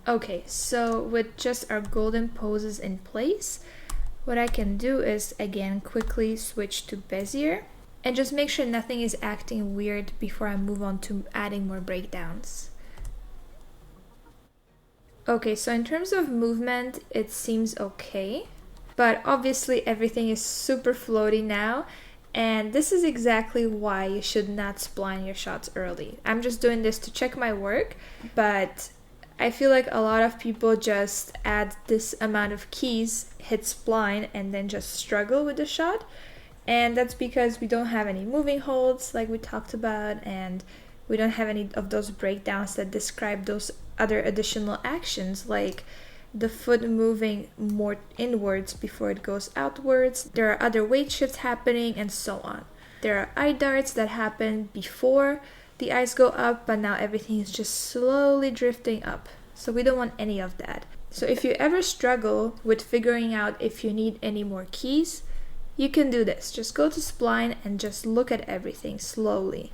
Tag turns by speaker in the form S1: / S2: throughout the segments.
S1: Okay, so with just our golden poses in place, what I can do is again quickly switch to Bezier and just make sure nothing is acting weird before I move on to adding more breakdowns. Okay, so in terms of movement, it seems okay, but obviously everything is super floaty now, and this is exactly why you should not spline your shots early. I'm just doing this to check my work, but I feel like a lot of people just add this amount of keys, hit spline, and then just struggle with the shot. And that's because we don't have any moving holds like we talked about, and we don't have any of those breakdowns that describe those other additional actions like the foot moving more inwards before it goes outwards. There are other weight shifts happening and so on. There are eye darts that happen before the eyes go up, but now everything is just slowly drifting up. So we don't want any of that. So if you ever struggle with figuring out if you need any more keys, you can do this. Just go to spline and just look at everything slowly.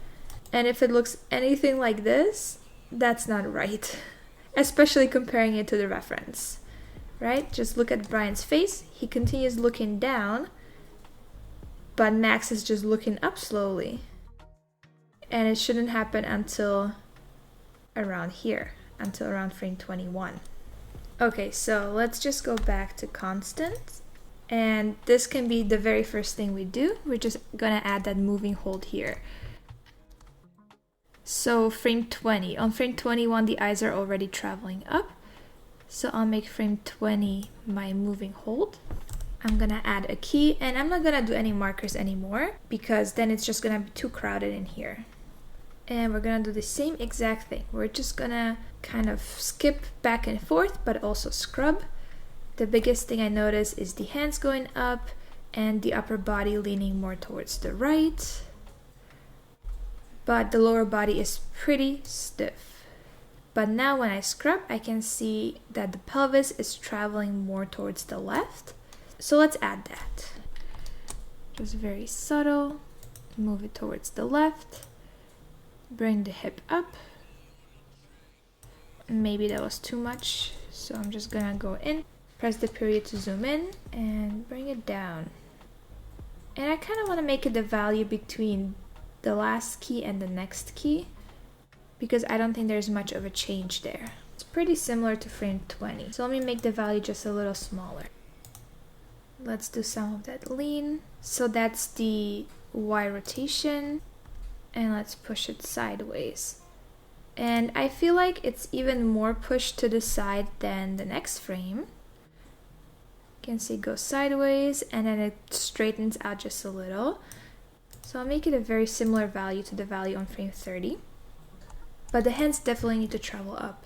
S1: And if it looks anything like this, that's not right. Especially comparing it to the reference, right? Just look at Brian's face. He continues looking down, but Max is just looking up slowly. And it shouldn't happen until around here, until around frame 21. Okay, so let's just go back to constant. And this can be the very first thing we do. We're just gonna add that moving hold here. So frame 20. On frame 21, the eyes are already traveling up. So I'll make frame 20 my moving hold. I'm gonna add a key, and I'm not gonna do any markers anymore because then it's just gonna be too crowded in here. And we're gonna do the same exact thing. We're just gonna kind of skip back and forth, but also scrub. The biggest thing I notice is the hands going up and the upper body leaning more towards the right. But the lower body is pretty stiff. But now when I scrub, I can see that the pelvis is traveling more towards the left. So let's add that. Just very subtle. Move it towards the left. Bring the hip up. Maybe that was too much, so I'm just gonna go in, press the period to zoom in, and bring it down. And I kind of want to make it the value between the last key and the next key, because I don't think there's much of a change there. It's pretty similar to frame 20. So let me make the value just a little smaller. Let's do some of that lean. So that's the Y rotation, and let's push it sideways. And I feel like it's even more pushed to the side than the next frame. You can see it goes sideways and then it straightens out just a little. So I'll make it a very similar value to the value on frame 30. But the hands definitely need to travel up.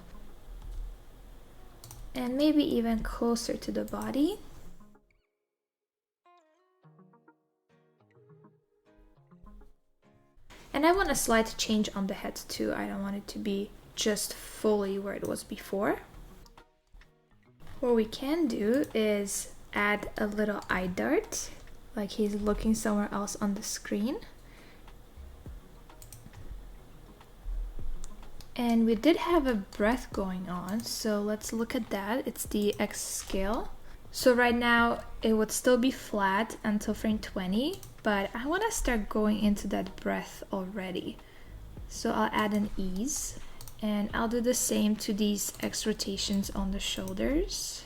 S1: And maybe even closer to the body. And I want a slight change on the head too. I don't want it to be just fully where it was before. What we can do is add a little eye dart, like he's looking somewhere else on the screen. And we did have a breath going on, so let's look at that. It's the X scale. So right now it would still be flat until frame 20, but I want to start going into that breath already. So I'll add an ease, and I'll do the same to these X rotations on the shoulders.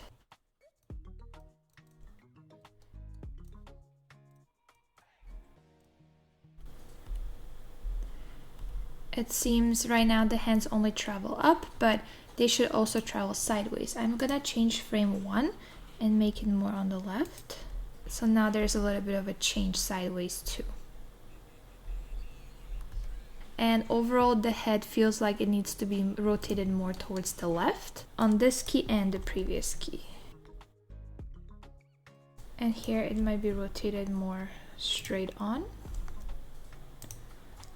S1: It seems right now the hands only travel up, but they should also travel sideways. I'm gonna change frame 1 and make it more on the left. So now there's a little bit of a change sideways too. And overall the head feels like it needs to be rotated more towards the left on this key and the previous key. And here it might be rotated more straight on,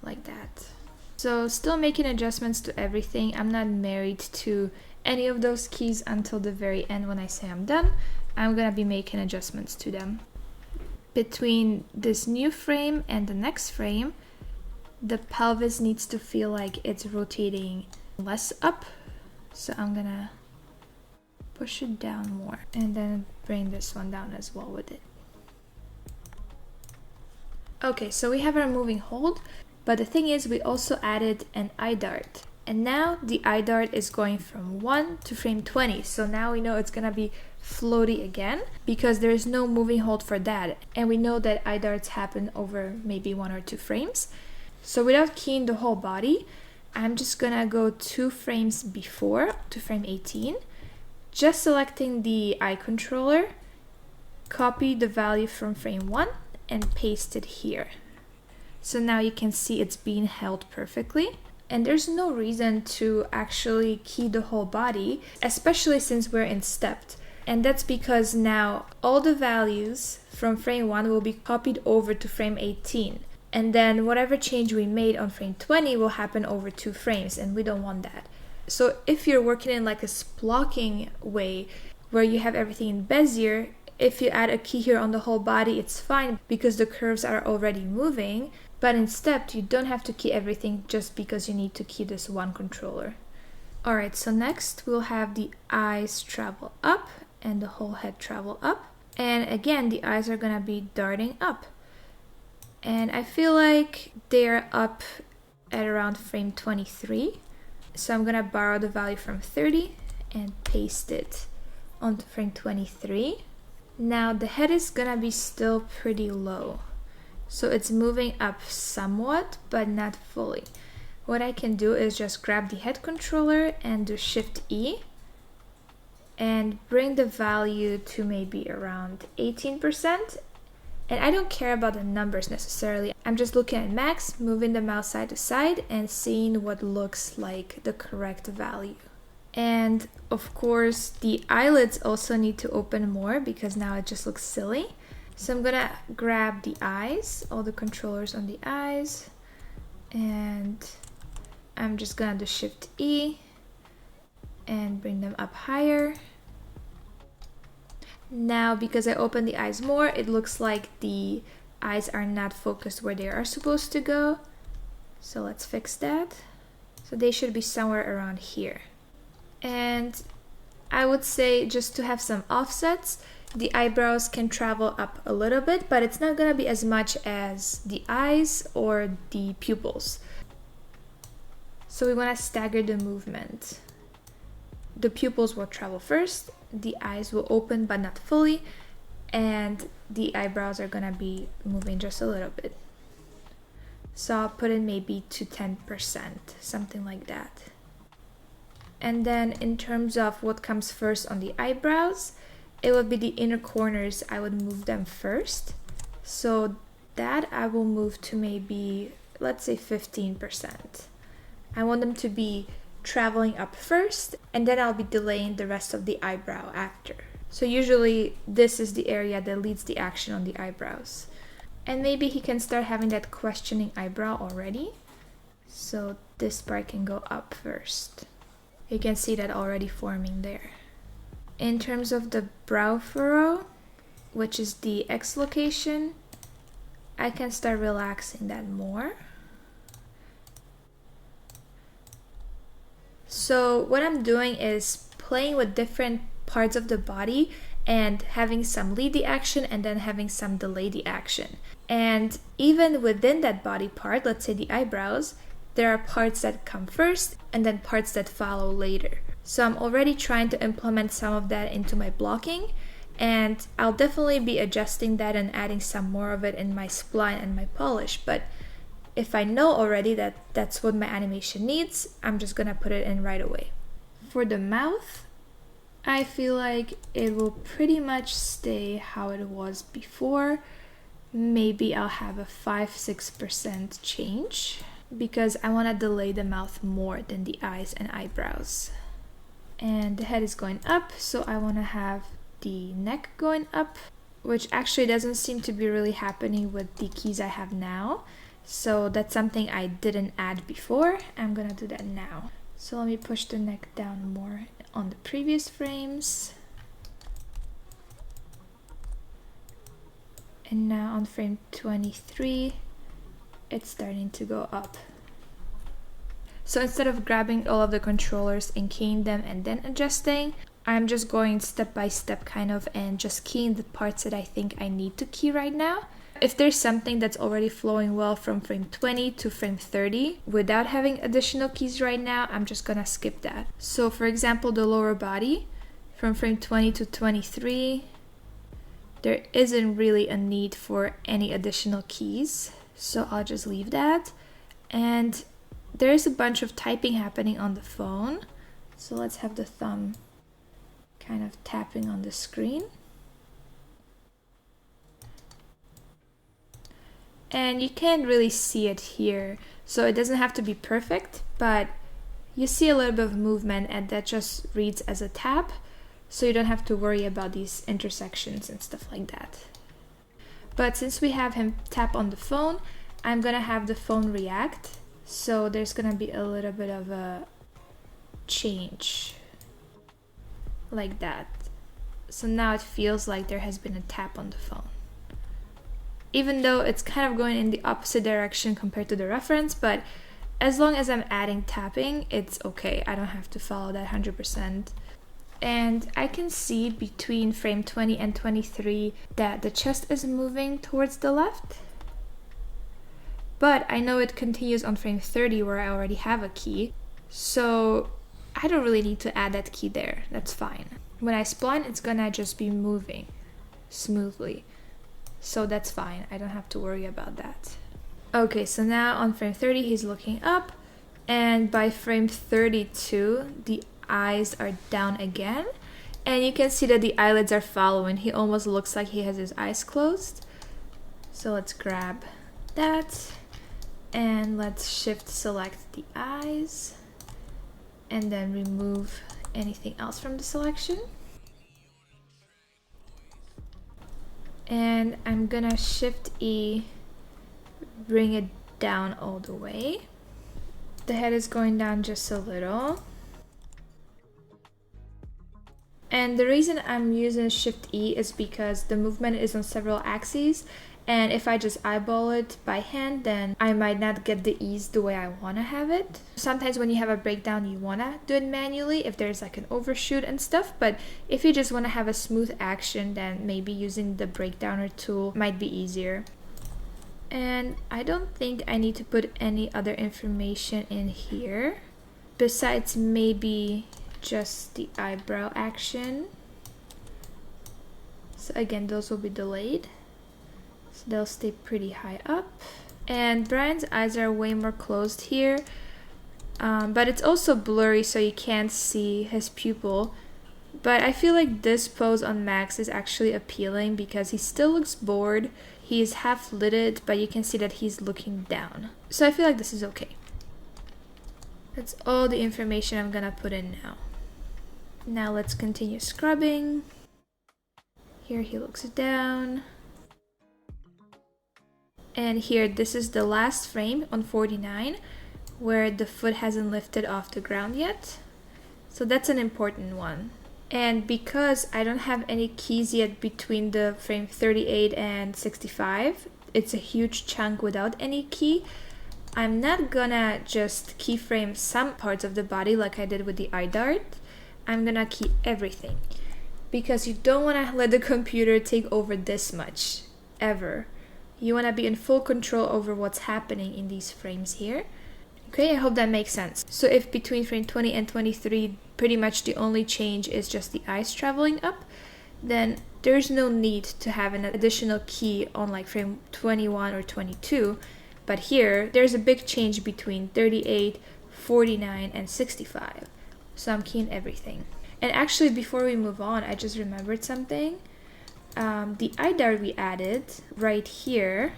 S1: like that. So still making adjustments to everything. I'm not married to any of those keys until the very end. When I say I'm done, I'm gonna be making adjustments to them. Between this new frame and the next frame, the pelvis needs to feel like it's rotating less up. So I'm gonna push it down more and then bring this one down as well with it. Okay, so we have our moving hold, but the thing is we also added an eye dart. And now the eye dart is going from 1 to frame 20. So now we know it's gonna be floaty again because there is no moving hold for that. And we know that eye darts happen over maybe 1 or 2 frames. So without keying the whole body, I'm just gonna go 2 frames before to frame 18, just selecting the eye controller, copy the value from frame 1 and paste it here. So now you can see it's being held perfectly. And there's no reason to actually key the whole body, especially since we're in stepped. And that's because now all the values from frame 1 will be copied over to frame 18. And then whatever change we made on frame 20 will happen over 2 frames, and we don't want that. So if you're working in like a splocking way where you have everything in Bezier, if you add a key here on the whole body, it's fine because the curves are already moving. But in stepped, you don't have to key everything just because you need to key this one controller. Alright, so next we'll have the eyes travel up and the whole head travel up. And again, the eyes are gonna be darting up. And I feel like they're up at around frame 23. So I'm gonna borrow the value from 30 and paste it onto frame 23. Now the head is gonna be still pretty low. So it's moving up somewhat, but not fully. What I can do is just grab the head controller and do Shift E and bring the value to maybe around 18%. And I don't care about the numbers necessarily. I'm just looking at max, moving the mouse side to side and seeing what looks like the correct value. And of course, the eyelids also need to open more because now it just looks silly. So I'm gonna grab the eyes, all the controllers on the eyes, and I'm just gonna do Shift E and bring them up higher. Now, because I opened the eyes more, it looks like the eyes are not focused where they are supposed to go. So let's fix that. So they should be somewhere around here. And I would say just to have some offsets, the eyebrows can travel up a little bit, but it's not going to be as much as the eyes or the pupils. So we want to stagger the movement. The pupils will travel first, the eyes will open but not fully, and the eyebrows are going to be moving just a little bit. So I'll put in maybe to 10%, something like that. And then in terms of what comes first on the eyebrows, it would be the inner corners. I would move them first. So that I will move to maybe, let's say 15%. I want them to be traveling up first, and then I'll be delaying the rest of the eyebrow after. So usually this is the area that leads the action on the eyebrows. And maybe he can start having that questioning eyebrow already. So this part can go up first. You can see that already forming there. In terms of the brow furrow, which is the X location, I can start relaxing that more. So what I'm doing is playing with different parts of the body and having some lead the action and then having some delay the action. And even within that body part, let's say the eyebrows, there are parts that come first and then parts that follow later. So I'm already trying to implement some of that into my blocking, and I'll definitely be adjusting that and adding some more of it in my spline and my polish. But if I know already that that's what my animation needs, I'm just gonna put it in right away. For the mouth, I feel like it will pretty much stay how it was before. Maybe I'll have a 5-6% change because I want to delay the mouth more than the eyes and eyebrows. And the head is going up, so I want to have the neck going up, which actually doesn't seem to be really happening with the keys I have now. So that's something I didn't add before. I'm gonna do that now. So let me push the neck down more on the previous frames. And now on frame 23, it's starting to go up. So instead of grabbing all of the controllers and keying them and then adjusting, I'm just going step by step kind of and just keying the parts that I think I need to key right now. If there's something that's already flowing well from frame 20 to frame 30 without having additional keys right now, I'm just gonna skip that. So for example, the lower body from frame 20 to 23, there isn't really a need for any additional keys, so I'll just leave that. And there's a bunch of typing happening on the phone, so let's have the thumb kind of tapping on the screen. And you can't really see it here, so it doesn't have to be perfect, but you see a little bit of movement, and that just reads as a tap, so you don't have to worry about these intersections and stuff like that. But since we have him tap on the phone, I'm gonna have the phone react, so there's gonna be a little bit of a change like that. So now it feels like there has been a tap on the phone, even though it's kind of going in the opposite direction compared to the reference. But as long as I'm adding tapping, it's okay. I don't have to follow that 100%. And I can see between frame 20 and 23 that the chest is moving towards the left. But I know it continues on frame 30 where I already have a key, so I don't really need to add that key there. That's fine. When I spline, it's gonna just be moving smoothly. So that's fine, I don't have to worry about that. Okay, so now on frame 30 he's looking up, and by frame 32 the eyes are down again, and you can see that the eyelids are following. He almost looks like he has his eyes closed. So let's grab that and let's shift select the eyes and then remove anything else from the selection. And I'm gonna shift E, bring it down all the way. The head is going down just a little. And the reason I'm using shift E is because the movement is on several axes, and if I just eyeball it by hand, then I might not get the ease the way I want to have it. Sometimes when you have a breakdown, you want to do it manually if there's like an overshoot and stuff, but if you just want to have a smooth action, then maybe using the breakdowner tool might be easier. And I don't think I need to put any other information in here besides maybe just the eyebrow action. So again, those will be delayed, so they'll stay pretty high up. And Brian's eyes are way more closed here, but it's also blurry, so you can't see his pupil. But I feel like this pose on Max is actually appealing because he still looks bored. He is half lidded, but you can see that he's looking down. So I feel like this is okay. That's all the information I'm gonna put in now. Now let's continue scrubbing. Here he looks down. And here, this is the last frame on 49 where the foot hasn't lifted off the ground yet. So that's an important one. And because I don't have any keys yet between the frame 38 and 65, it's a huge chunk without any key. I'm not gonna just keyframe some parts of the body like I did with the eye dart. I'm gonna key everything, because you don't wanna let the computer take over this much, ever. You wanna be in full control over what's happening in these frames here. Okay, I hope that makes sense. So if between frame 20 and 23, pretty much the only change is just the eyes traveling up, then there's no need to have an additional key on like frame 21 or 22. But here, there's a big change between 38, 49, and 65. So I'm keying everything. And actually, before we move on, I just remembered something. The eye dart we added right here,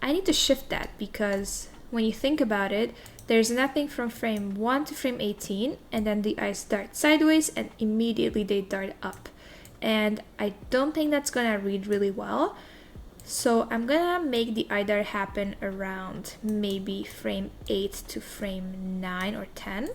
S1: I need to shift that because when you think about it, there's nothing from frame 1 to frame 18, and then the eyes dart sideways and immediately they dart up. And I don't think that's gonna read really well. So I'm gonna make the eye dart happen around maybe frame 8 to frame 9 or 10.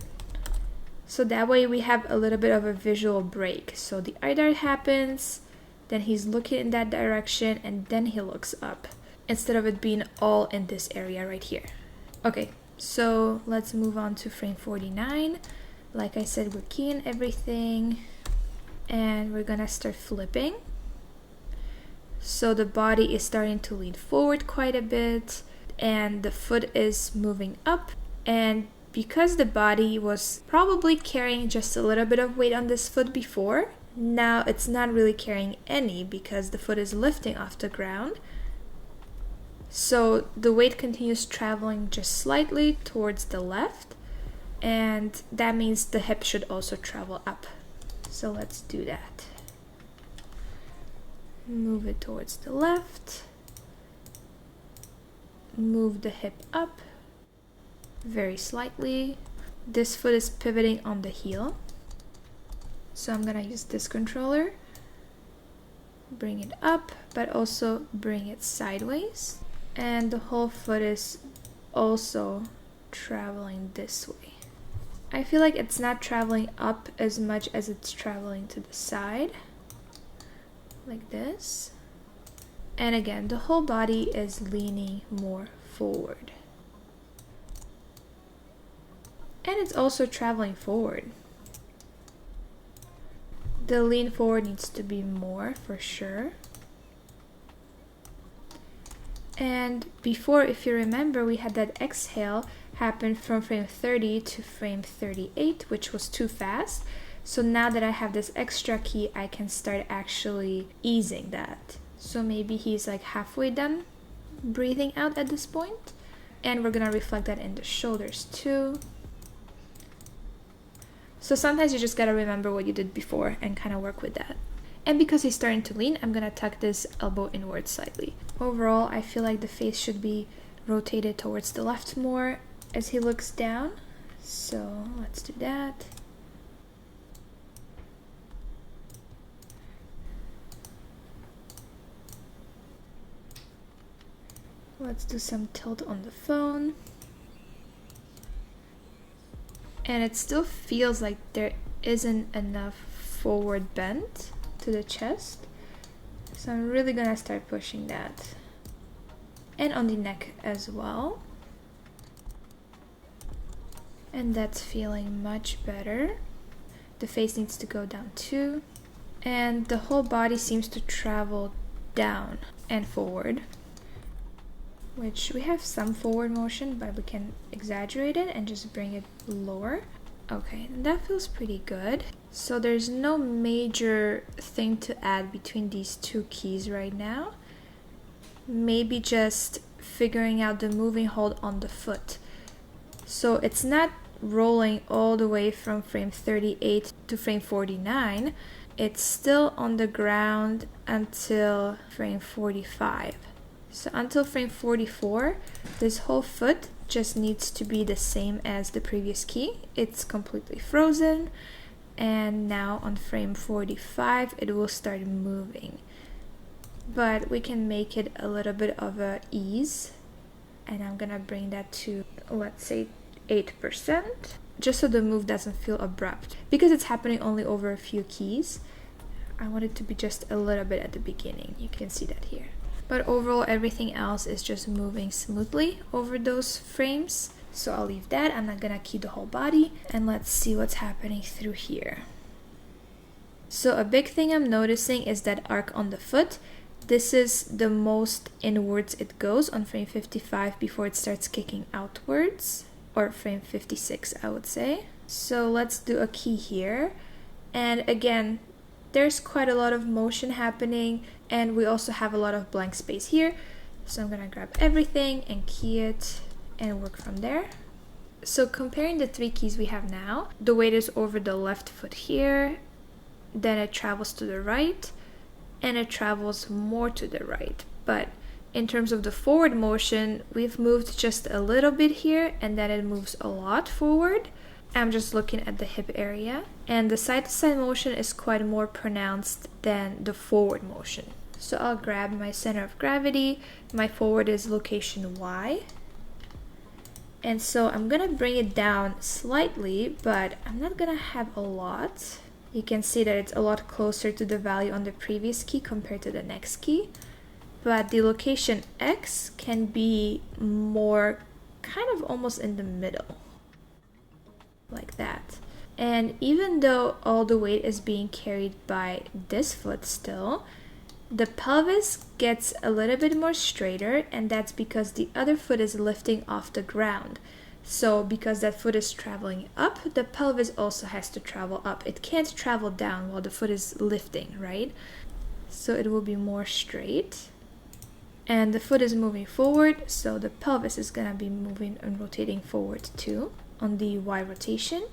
S1: So that way we have a little bit of a visual break. So the eye dart happens, then he's looking in that direction, and then he looks up, instead of it being all in this area right here. Okay, so let's move on to frame 49. Like I said, we're keying everything. and we're gonna start flipping. So the body is starting to lean forward quite a bit, and the foot is moving up. And because the body was probably carrying just a little bit of weight on this foot before, now it's not really carrying any because the foot is lifting off the ground. So the weight continues traveling just slightly towards the left, and that means the hip should also travel up. So let's do that. Move it towards the left. Move the hip up very slightly. This foot is pivoting on the heel. So I'm gonna use this controller. Bring it up, but also bring it sideways. And the whole foot is also traveling this way. I feel like it's not traveling up as much as it's traveling to the side. Like this. And again, the whole body is leaning more forward. And it's also traveling forward. The lean forward needs to be more for sure. And before, if you remember, we had that exhale happen from frame 30 to frame 38, which was too fast. So now that I have this extra key, I can start actually easing that. So maybe he's like halfway done breathing out at this point. And we're gonna reflect that in the shoulders too. So sometimes you just gotta remember what you did before and kind of work with that. And because he's starting to lean, I'm gonna tuck this elbow inward slightly. Overall, I feel like the face should be rotated towards the left more as he looks down. So let's do that. Let's do some tilt on the phone. And it still feels like there isn't enough forward bend to the chest. So I'm really gonna start pushing that. And on the neck as well. And that's feeling much better. The face needs to go down too. And the whole body seems to travel down and forward. Which we have some forward motion, but we can exaggerate it and just bring it lower. Okay, that feels pretty good. So there's no major thing to add between these two keys right now. Maybe just figuring out the moving hold on the foot. So it's not rolling all the way from frame 38 to frame 49. It's still on the ground until frame 45. So until frame 44, this whole foot just needs to be the same as the previous key. It's completely frozen, and now on frame 45 it will start moving. But we can make it a little bit of a ease, and I'm gonna bring that to, let's say, 8%, just so the move doesn't feel abrupt. Because it's happening only over a few keys, I want it to be just a little bit at the beginning. You can see that here. But overall, everything else is just moving smoothly over those frames. So I'll leave that. I'm not gonna key the whole body. And let's see what's happening through here. So a big thing I'm noticing is that arc on the foot. This is the most inwards it goes on frame 55 before it starts kicking outwards. Or frame 56, I would say. So let's do a key here. And again, there's quite a lot of motion happening, and we also have a lot of blank space here. So I'm gonna grab everything and key it and work from there. So comparing the three keys we have now, the weight is over the left foot here, then it travels to the right, and it travels more to the right. But in terms of the forward motion, we've moved just a little bit here, and then it moves a lot forward. I'm just looking at the hip area, and the side-to-side motion is quite more pronounced than the forward motion. So I'll grab my center of gravity. My forward is location Y. And so I'm gonna bring it down slightly, but I'm not gonna have a lot. You can see that it's a lot closer to the value on the previous key compared to the next key. But the location X can be more kind of almost in the middle. Like that. And even though all the weight is being carried by this foot still, the pelvis gets a little bit more straighter, and that's because the other foot is lifting off the ground. So because that foot is traveling up, the pelvis also has to travel up. It can't travel down while the foot is lifting, right? So it will be more straight. And the foot is moving forward, so the pelvis is gonna be moving and rotating forward too on the Y rotation.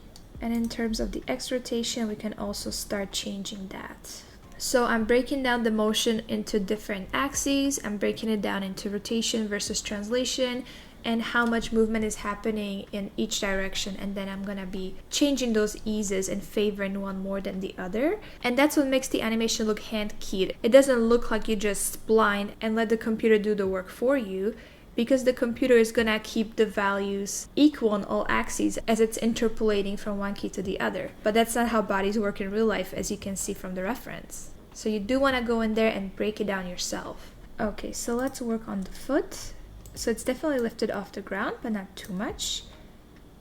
S1: And in terms of the X rotation, we can also start changing that. So I'm breaking down the motion into different axes. I'm breaking it down into rotation versus translation and how much movement is happening in each direction. And then I'm gonna be changing those eases and favoring one more than the other. And that's what makes the animation look hand-keyed. It doesn't look like you just spline and let the computer do the work for you, because the computer is gonna keep the values equal on all axes as it's interpolating from one key to the other. But that's not how bodies work in real life, as you can see from the reference. So you do wanna go in there and break it down yourself. Okay, so let's work on the foot. So it's definitely lifted off the ground, but not too much.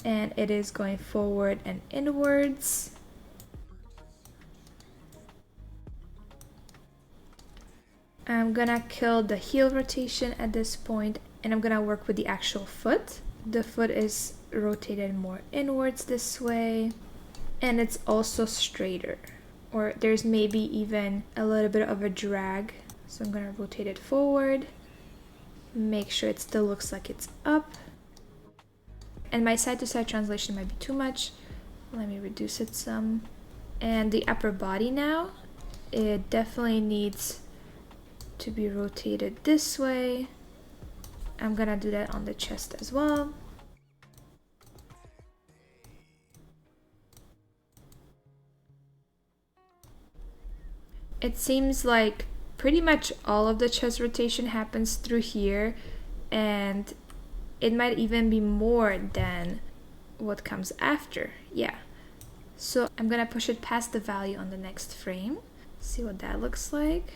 S1: And it is going forward and inwards. I'm gonna kill the heel rotation at this point, and I'm gonna work with the actual foot. The foot is rotated more inwards this way, and it's also straighter, or there's maybe even a little bit of a drag. So I'm gonna rotate it forward, make sure it still looks like it's up. And my side-to-side translation might be too much. Let me reduce it some. And the upper body now, it definitely needs to be rotated this way. I'm gonna do that on the chest as well. It seems like pretty much all of the chest rotation happens through here, and it might even be more than what comes after. Yeah. So I'm gonna push it past the value on the next frame. See what that looks like.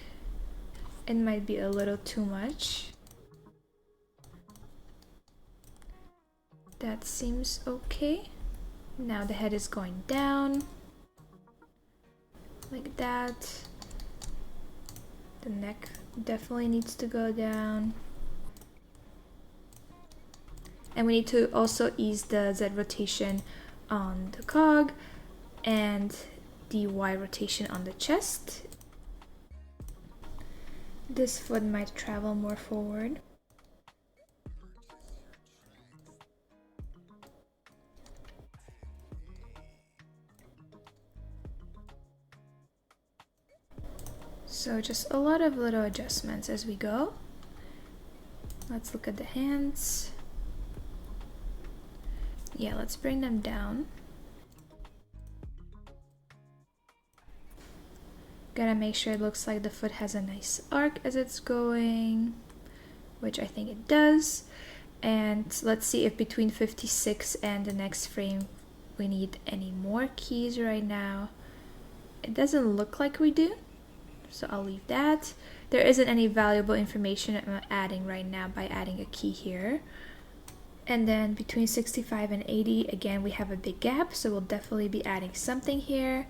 S1: It might be a little too much. That seems okay. Now the head is going down, like that. The neck definitely needs to go down. And we need to also ease the Z rotation on the cog and the Y rotation on the chest. This foot might travel more forward. So just a lot of little adjustments as we go. Let's look at the hands. Yeah, let's bring them down. Gotta make sure it looks like the foot has a nice arc as it's going, which I think it does. And let's see if between 56 and the next frame we need any more keys right now. It doesn't look like we do, so I'll leave that. There isn't any valuable information I'm adding right now by adding a key here. And then between 65 and 80, again, we have a big gap, so we'll definitely be adding something here.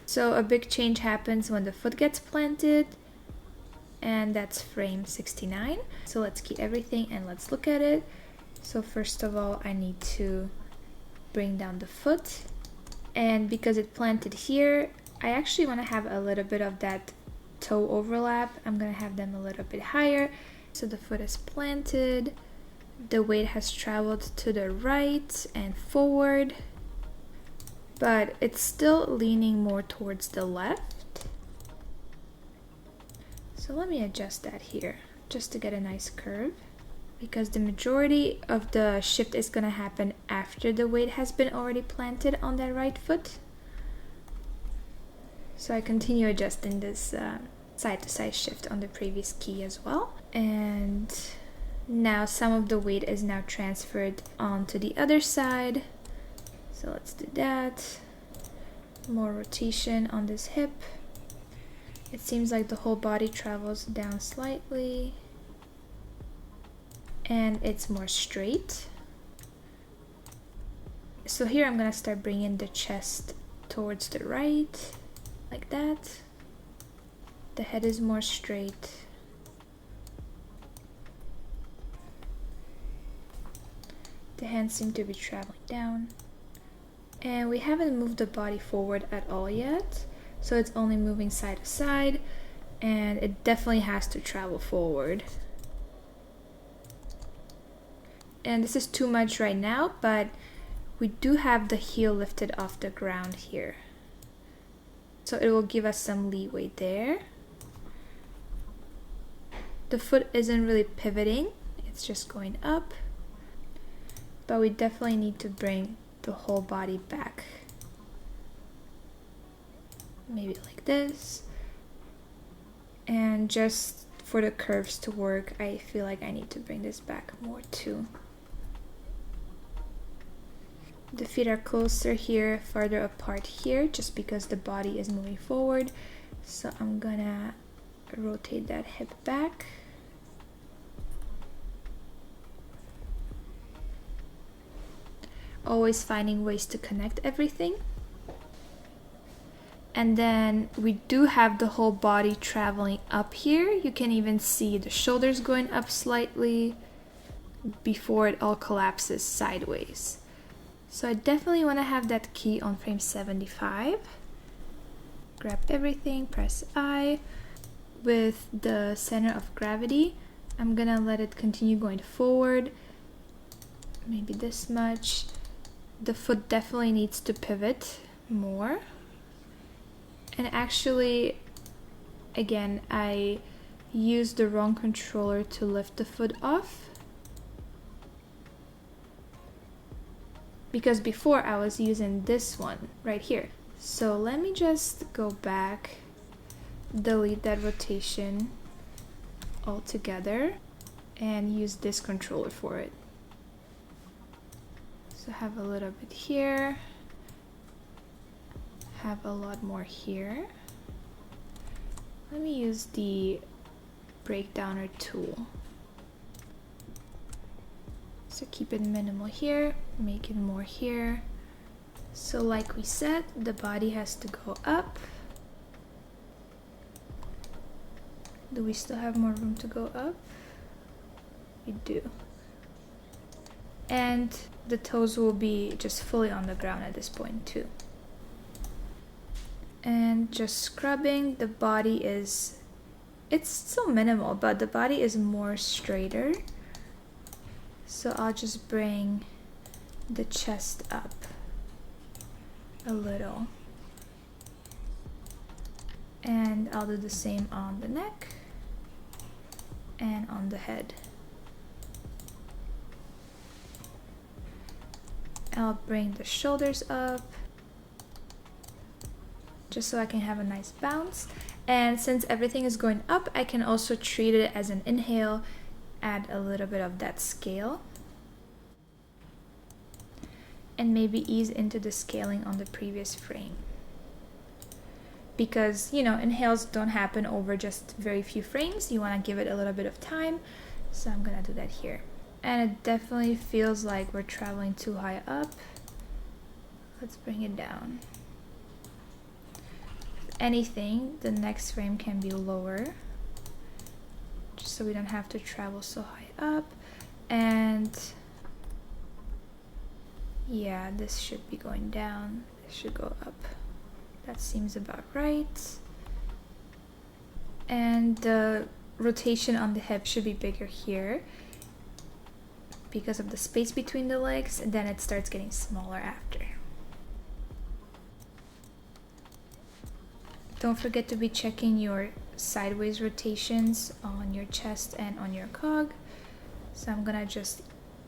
S1: So a big change happens when the foot gets planted, and that's frame 69. So let's key everything and let's look at it. So first of all, I need to bring down the foot, and because it planted here, I actually want to have a little bit of that toe overlap. I'm going to have them a little bit higher. So the foot is planted, the weight has traveled to the right and forward, but it's still leaning more towards the left. So let me adjust that here just to get a nice curve, because the majority of the shift is going to happen after the weight has been already planted on that right foot. So I continue adjusting this side-to-side shift on the previous key as well. And now some of the weight is now transferred onto the other side. So let's do that. More rotation on this hip. It seems like the whole body travels down slightly. And it's more straight. So here I'm gonna start bringing the chest towards the right, like that. The head is more straight. The hands seem to be traveling down. And we haven't moved the body forward at all yet, so it's only moving side to side, and it definitely has to travel forward. And this is too much right now, but we do have the heel lifted off the ground here. So it will give us some leeway there. The foot isn't really pivoting, it's just going up. But we definitely need to bring the whole body back. Maybe like this. And just for the curves to work, I feel like I need to bring this back more too. The feet are closer here, farther apart here, just because the body is moving forward. So I'm gonna rotate that hip back. Always finding ways to connect everything. And then we do have the whole body traveling up here. You can even see the shoulders going up slightly before it all collapses sideways. So I definitely want to have that key on frame 75. Grab everything, press I. With the center of gravity, I'm gonna let it continue going forward. Maybe this much. The foot definitely needs to pivot more. And actually, again, I used the wrong controller to lift the foot off. Because before I was using this one right here. So let me just go back, delete that rotation altogether, and use this controller for it. So have a little bit here, have a lot more here. Let me use the breakdowner tool. So keep it minimal here, make it more here. So like we said, the body has to go up. Do we still have more room to go up? We do. And the toes will be just fully on the ground at this point too. And just scrubbing, the body is, it's still minimal, but the body is more straighter. So I'll just bring the chest up a little. And I'll do the same on the neck and on the head. I'll bring the shoulders up just so I can have a nice bounce. And since everything is going up, I can also treat it as an inhale, add a little bit of that scale, and maybe ease into the scaling on the previous frame. Because, you know, inhales don't happen over just very few frames. You want to give it a little bit of time. So I'm gonna do that here. And it definitely feels like we're traveling too high up. Let's bring it down. If anything, the next frame can be lower, just so we don't have to travel so high up. And yeah, this should be going down. This should go up. That seems about right. And the rotation on the hip should be bigger here because of the space between the legs, and then it starts getting smaller after. Don't forget to be checking your sideways rotations on your chest and on your cog. So I'm gonna just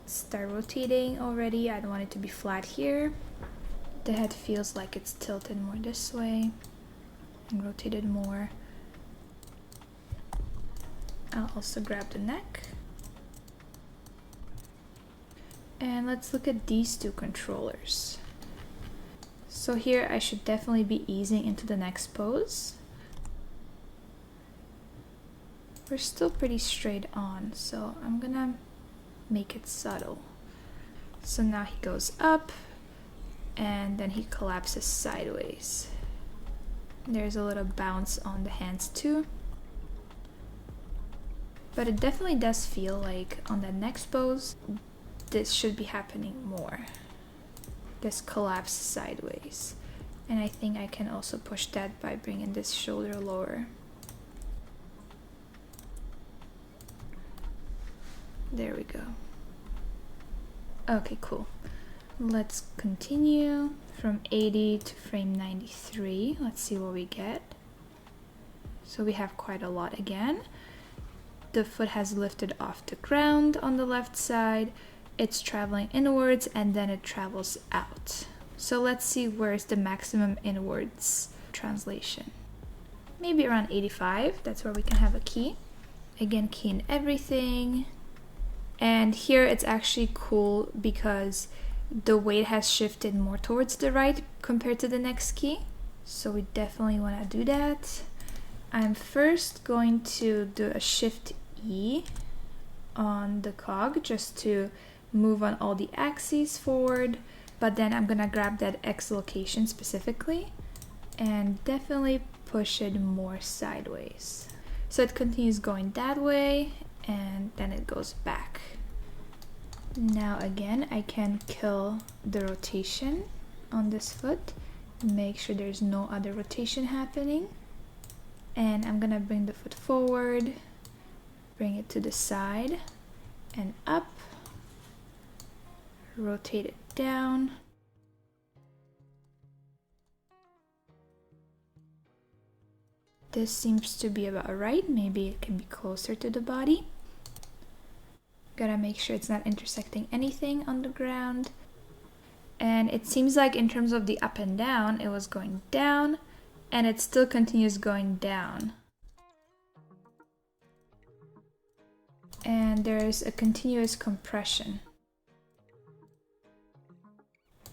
S1: start rotating already. I don't want it to be flat here. The head feels like it's tilted more this way and rotated more. I'll also grab the neck. And let's look at these two controllers. So here I should definitely be easing into the next pose. We're still pretty straight on, so I'm gonna make it subtle. So now he goes up, and then he collapses sideways. There's a little bounce on the hands too. But it definitely does feel like on the next pose, this should be happening more. This collapse sideways. And I think I can also push that by bringing this shoulder lower. There we go. Okay, cool. Let's continue from 80 to frame 93. Let's see what we get. So we have quite a lot again. The foot has lifted off the ground on the left side. It's traveling inwards and then it travels out. So let's see where's the maximum inwards translation. Maybe around 85. That's where we can have a key. Again, key in everything. And here it's actually cool because the weight has shifted more towards the right compared to the next key. So we definitely want to do that. I'm first going to do a Shift E on the cog just to move on all the axes forward. But then I'm gonna grab that X location specifically and definitely push it more sideways. So it continues going that way and then it goes back. Now again, I can kill the rotation on this foot, make sure there's no other rotation happening. And I'm gonna bring the foot forward, bring it to the side and up, rotate it down. This seems to be about right. Maybe it can be closer to the body. Gotta make sure it's not intersecting anything on the ground. And it seems like in terms of the up and down, it was going down and it still continues going down. And there's a continuous compression.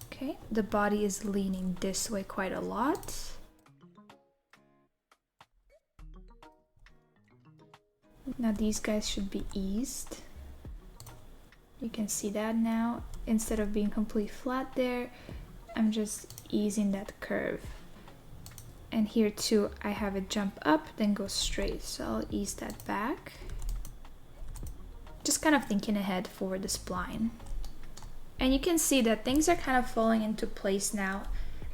S1: Okay, the body is leaning this way quite a lot. Now these guys should be eased. You can see that now. Instead of being completely flat there, I'm just easing that curve. And here too, I have it jump up, then go straight. So I'll ease that back. Just kind of thinking ahead for the spline. And you can see that things are kind of falling into place now.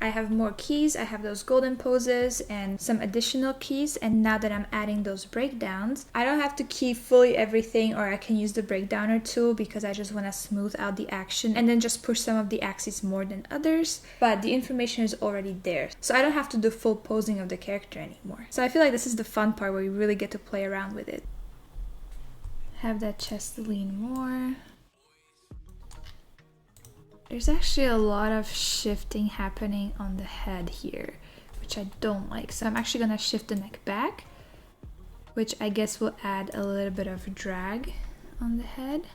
S1: I have more keys, I have those golden poses and some additional keys, and now that I'm adding those breakdowns, I don't have to key fully everything, or I can use the breakdowner tool because I just want to smooth out the action and then just push some of the axes more than others, but the information is already there. So I don't have to do full posing of the character anymore. So I feel like this is the fun part where you really get to play around with it. Have that chest lean more. There's actually a lot of shifting happening on the head here, which I don't like. So I'm actually gonna shift the neck back, which I guess will add a little bit of drag on the head.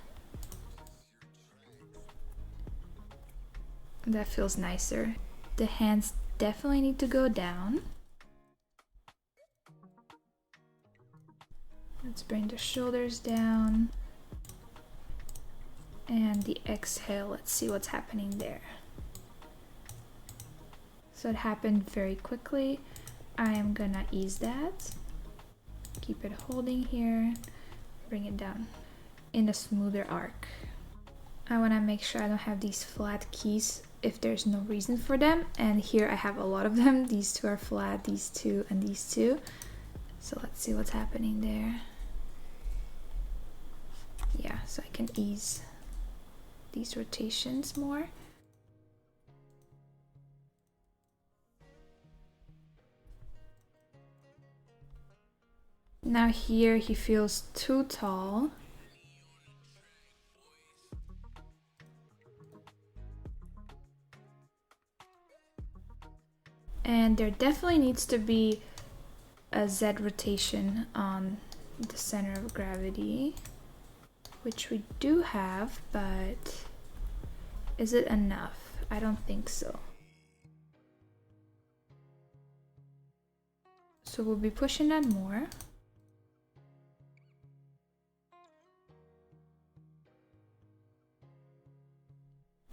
S1: That feels nicer. The hands definitely need to go down. Let's bring the shoulders down. And the exhale, let's see what's happening there. So it happened very quickly. I am gonna ease that. Keep it holding here. Bring it down in a smoother arc. I wanna make sure I don't have these flat keys if there's no reason for them. And here I have a lot of them. These two are flat, these two, and these two. So let's see what's happening there. Yeah, so I can ease these rotations more. Now here he feels too tall. And there definitely needs to be a Z rotation on the center of gravity, which we do have, but is it enough? I don't think so. So we'll be pushing that more.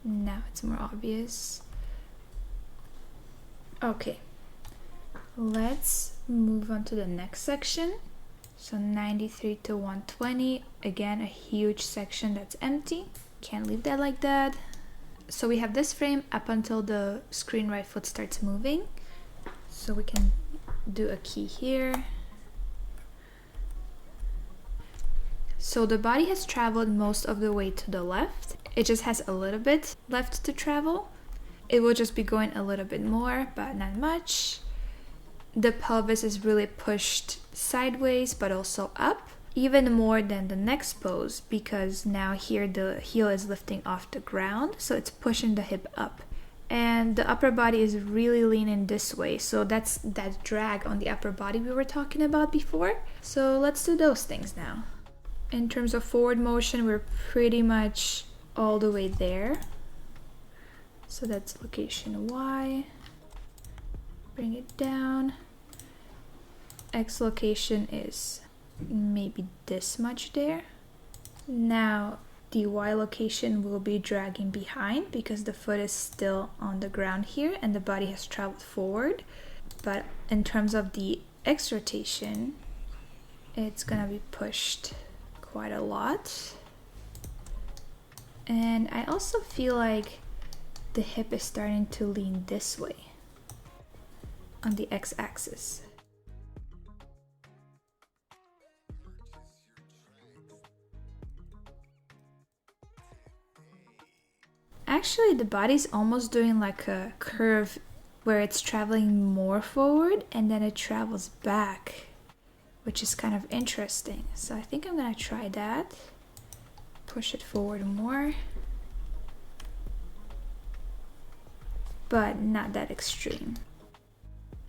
S1: Now it's more obvious. Okay, let's move on to the next section. So 93 to 120, again a huge section that's empty. Can't leave that like that. So we have this frame up until the screen right foot starts moving. So we can do a key here. So the body has traveled most of the way to the left. It just has a little bit left to travel. It will just be going a little bit more, but not much. The pelvis is really pushed sideways, but also up, even more than the next pose, because now here the heel is lifting off the ground, so it's pushing the hip up. And the upper body is really leaning this way, so that's that drag on the upper body we were talking about before. So let's do those things now. In terms of forward motion, we're pretty much all the way there. So that's location Y. Bring it down. X location is maybe this much there. Now the Y location will be dragging behind because the foot is still on the ground here and the body has traveled forward. But in terms of the X rotation, it's gonna be pushed quite a lot. And I also feel like the hip is starting to lean this way on the X-axis. Actually, the body's almost doing like a curve where it's traveling more forward and then it travels back, which is kind of interesting. So I think I'm gonna try that. Push it forward more, but not that extreme.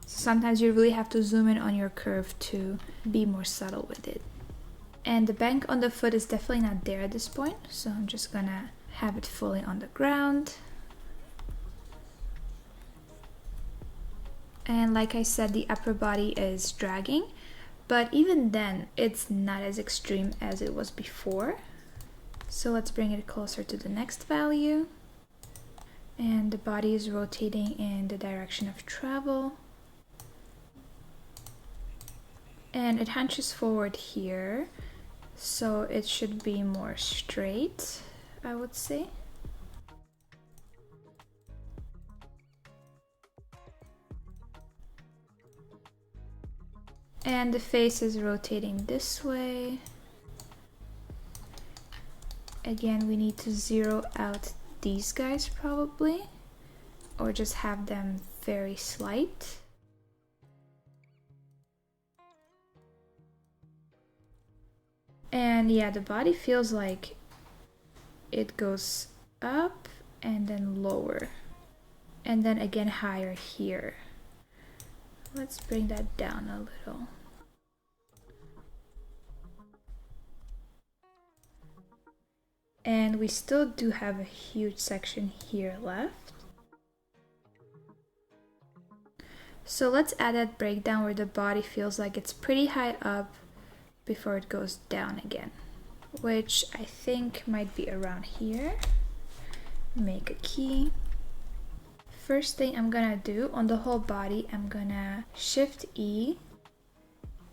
S1: Sometimes you really have to zoom in on your curve to be more subtle with it. And the bank on the foot is definitely not there at this point, so I'm just gonna have it fully on the ground. And like I said, the upper body is dragging, but even then it's not as extreme as it was before. So let's bring it closer to the next value. And the body is rotating in the direction of travel. And it hunches forward here, so it should be more straight, I would say. And the face is rotating this way. Again, we need to zero out these guys probably, or just have them very slight. And yeah, the body feels like it goes up and then lower, and then again higher here. Let's bring that down a little. And we still do have a huge section here left. So let's add that breakdown where the body feels like it's pretty high up before it goes down again, which I think might be around here. Make a key. First thing I'm gonna do on the whole body, I'm gonna Shift E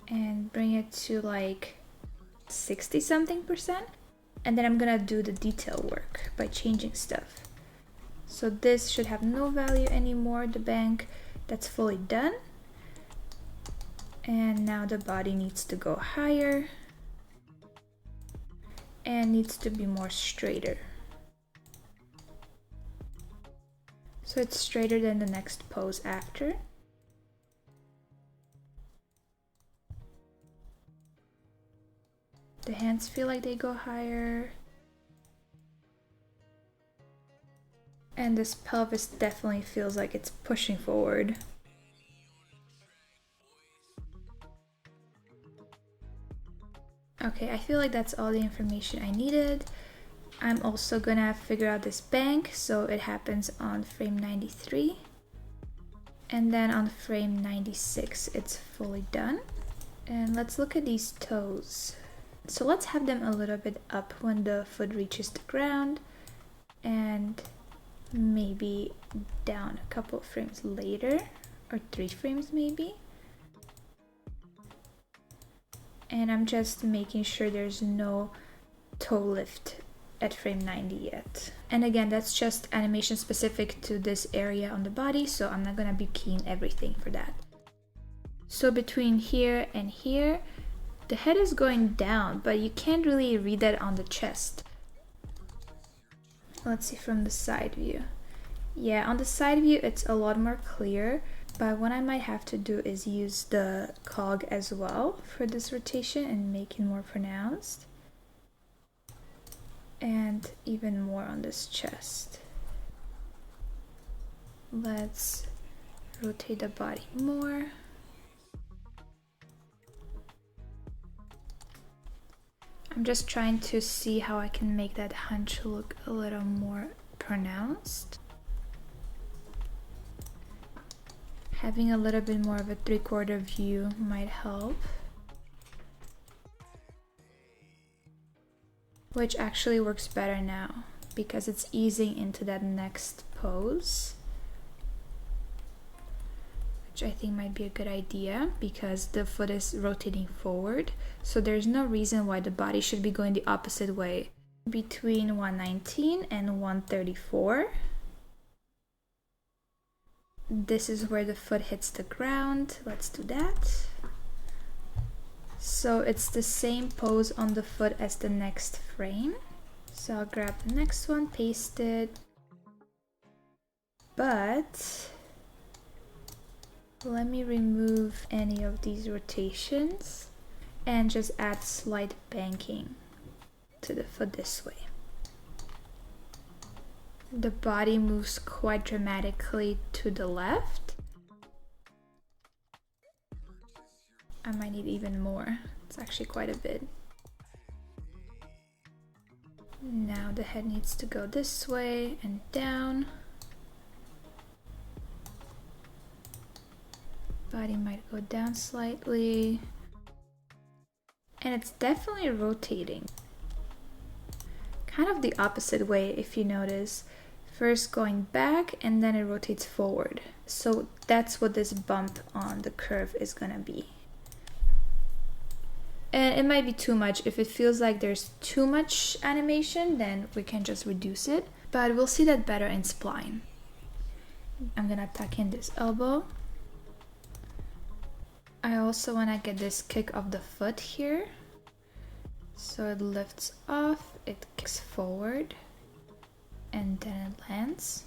S1: and bring it to like 60 something percent. And then I'm gonna do the detail work by changing stuff. So this should have no value anymore, the bank. That's fully done. And now the body needs to go higher and needs to be more straighter. So it's straighter than the next pose after. The hands feel like they go higher. And this pelvis definitely feels like it's pushing forward. Okay, I feel like that's all the information I needed. I'm also gonna figure out this bank, so it happens on frame 93. And then on frame 96, it's fully done. And let's look at these toes. So let's have them a little bit up when the foot reaches the ground, and maybe down a couple of frames later or 3 frames maybe. And I'm just making sure there's no toe lift at frame 90 yet. And again, that's just animation specific to this area on the body, so I'm not gonna be keying everything for that. So between here and here, the head is going down, but you can't really read that on the chest. Let's see from the side view. Yeah, on the side view it's a lot more clear, but what I might have to do is use the cog as well for this rotation and make it more pronounced. And even more on this chest. Let's rotate the body more. I'm just trying to see how I can make that hunch look a little more pronounced. Having a little bit more of a 3/4 view might help. Which actually works better now because it's easing into that next pose, which I think might be a good idea because the foot is rotating forward, so there's no reason why the body should be going the opposite way. Between 119 and 134, this is where the foot hits the ground. Let's do that. So it's the same pose on the foot as the next frame. So I'll grab the next one, paste it. But let me remove any of these rotations and just add slight banking to the foot this way. The body moves quite dramatically to the left. I might need even more. It's actually quite a bit. Now the head needs to go this way and down. Body might go down slightly. And it's definitely rotating. Kind of the opposite way if you notice. First going back and then it rotates forward. So that's what this bump on the curve is gonna be. And it might be too much. If it feels like there's too much animation, then we can just reduce it. But we'll see that better in spline. I'm gonna tuck in this elbow. I also wanna get this kick of the foot here. So it lifts off, it kicks forward, and then it lands.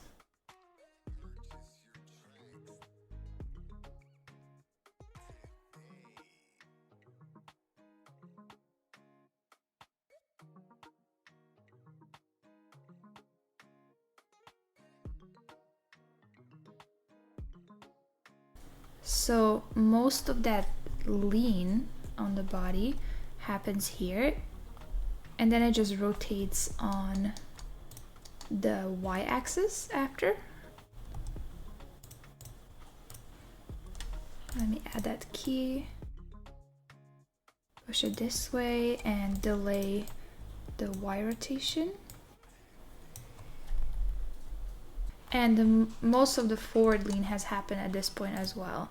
S1: So most of that lean on the body happens here, and then it just rotates on the y-axis after. Let me add that key, push it this way and delay the y rotation. And most of the forward lean has happened at this point as well.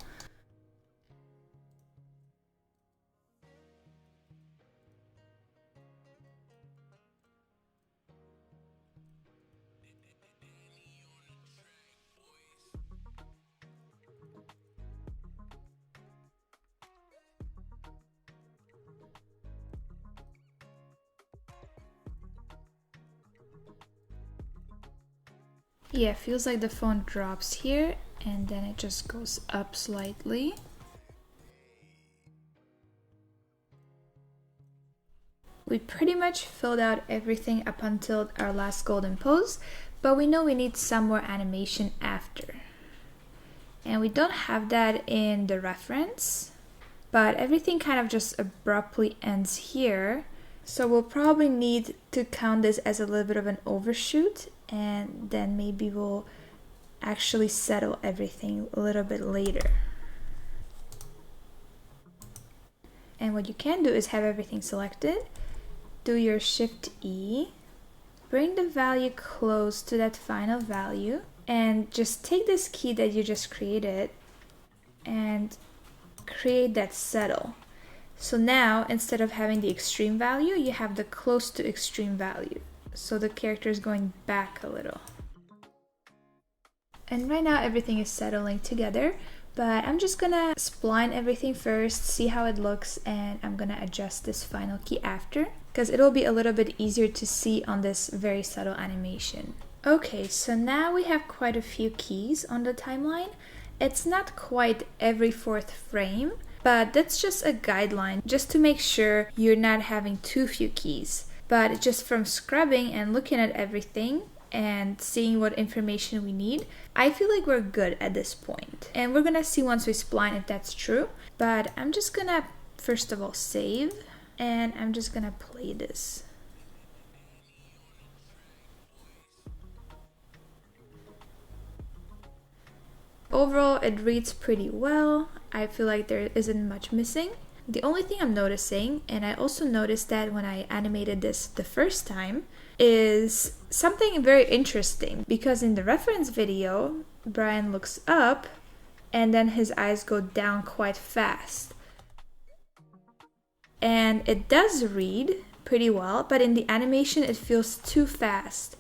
S1: Yeah, feels like the phone drops here and then it just goes up slightly. We pretty much filled out everything up until our last golden pose, but we know we need some more animation after. And we don't have that in the reference, but everything kind of just abruptly ends here. So we'll probably need to count this as a little bit of an overshoot, and then maybe we'll actually settle everything a little bit later. And what you can do is have everything selected, do your Shift E, bring the value close to that final value, and just take this key that you just created and create that settle. So now, instead of having the extreme value, you have the close to extreme value. So the character is going back a little. And right now everything is settling together, but I'm just gonna spline everything first, see how it looks, and I'm gonna adjust this final key after, because it'll be a little bit easier to see on this very subtle animation. Okay, so now we have quite a few keys on the timeline. It's not quite every 4th frame, but that's just a guideline, just to make sure you're not having too few keys. But just from scrubbing and looking at everything and seeing what information we need, I feel like we're good at this point. And we're gonna see once we spline if that's true. But I'm just gonna first of all save, and I'm just gonna play this. Overall, it reads pretty well. I feel like there isn't much missing. The only thing I'm noticing, and I also noticed that when I animated this the first time, is something very interesting, because in the reference video, Brian looks up and then his eyes go down quite fast. And it does read pretty well, but in the animation it feels too fast.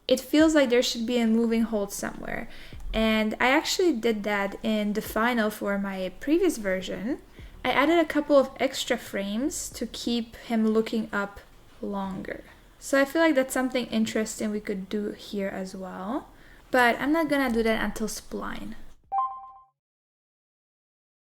S1: It feels like there should be a moving hold somewhere. And I actually did that in the final for my previous version. I added a couple of extra frames to keep him looking up longer. So I feel like that's something interesting we could do here as well. But I'm not gonna do that until spline.